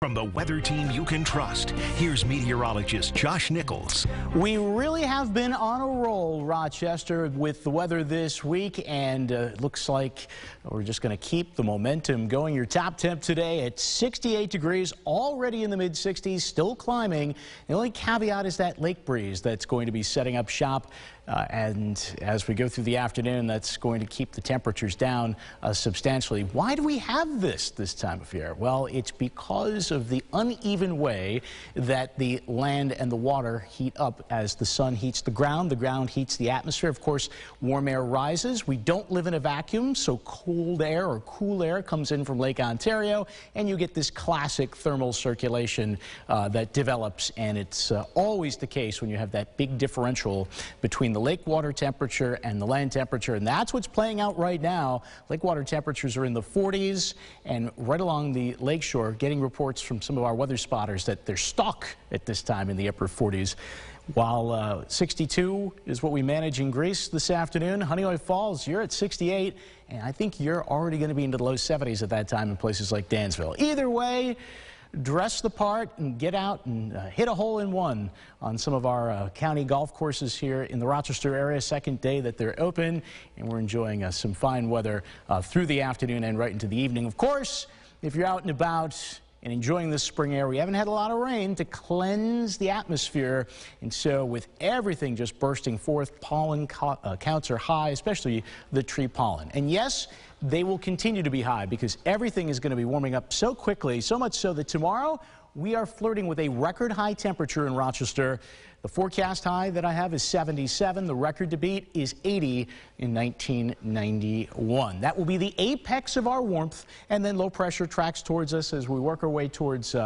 From the weather team you can trust, here's meteorologist Josh Nichols. We really have been on a roll, Rochester, with the weather this week, and it looks like we're just going to keep the momentum going. Your top temp today at 68 degrees, already in the mid-60s, still climbing. The only caveat is that lake breeze that's going to be setting up shop. And as we go through the afternoon, that's going to keep the temperatures down substantially. Why do we have this time of year? Well, it's because of the uneven way that the land and the water heat up as the sun heats the ground heats the atmosphere. Of course, warm air rises. We don't live in a vacuum, so cold air or cool air comes in from Lake Ontario, and you get this classic thermal circulation that develops, and it's always the case when you have that big differential between the lake water temperature and the land temperature, and that's what's playing out right now. Lake water temperatures are in the 40s, and right along the lakeshore, getting reports from some of our weather spotters that they're stuck at this time in the upper 40s. While 62 is what we manage in Greece this afternoon, Honeoye Falls, you're at 68, and I think you're already going to be into the low 70s at that time in places like Dansville. Either way, dress the part and get out and hit a hole-in-one on some of our county golf courses here in the Rochester area. Second day that they're open, and we're enjoying some fine weather through the afternoon and right into the evening. Of course, if you're out and about and enjoying this spring air, we haven't had a lot of rain to cleanse the atmosphere, and so with everything just bursting forth, pollen counts are high, especially the tree pollen. And yes, they will continue to be high because everything is going to be warming up so quickly, so much so that tomorrow we are flirting with a record high temperature in Rochester. The forecast high that I have is 77. The record to beat is 80 in 1991. That will be the apex of our warmth, and then low pressure tracks towards us as we work our way towards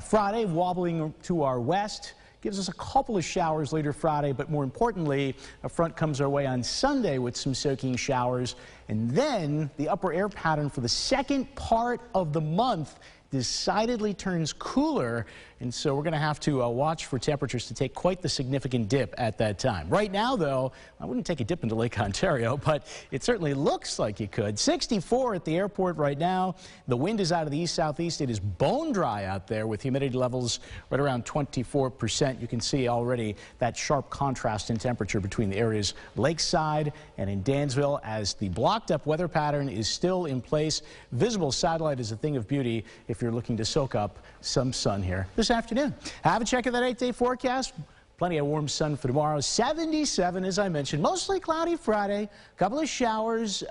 Friday, wobbling to our west. Gives us a couple of showers later Friday, but more importantly, a front comes our way on Sunday with some soaking showers. And then the upper air pattern for the second part of the month decidedly turns cooler, and so we're going to have to watch for temperatures to take quite the significant dip at that time. Right now, though, I wouldn't take a dip into Lake Ontario, but it certainly looks like you could. 64 at the airport right now. The wind is out of the east-southeast. It is bone dry out there with humidity levels right around 24%. You can see already that sharp contrast in temperature between the areas lakeside and in Dansville as the blocked-up weather pattern is still in place. Visible satellite is a thing of beauty if you're looking to soak up some sun here this afternoon. Have a check of that 8-day forecast. Plenty of warm sun for tomorrow. 77, as I mentioned. Mostly cloudy Friday. A couple of showers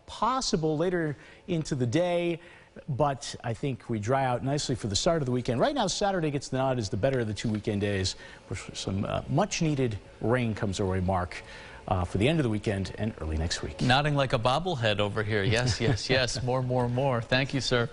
possible later into the day, but I think we dry out nicely for the start of the weekend. Right now, Saturday gets the nod as the better of the two weekend days. Some much-needed rain comes our way, Mark, for the end of the weekend and early next week. Nodding like a bobblehead over here. Yes, yes, yes. More. Thank you, sir.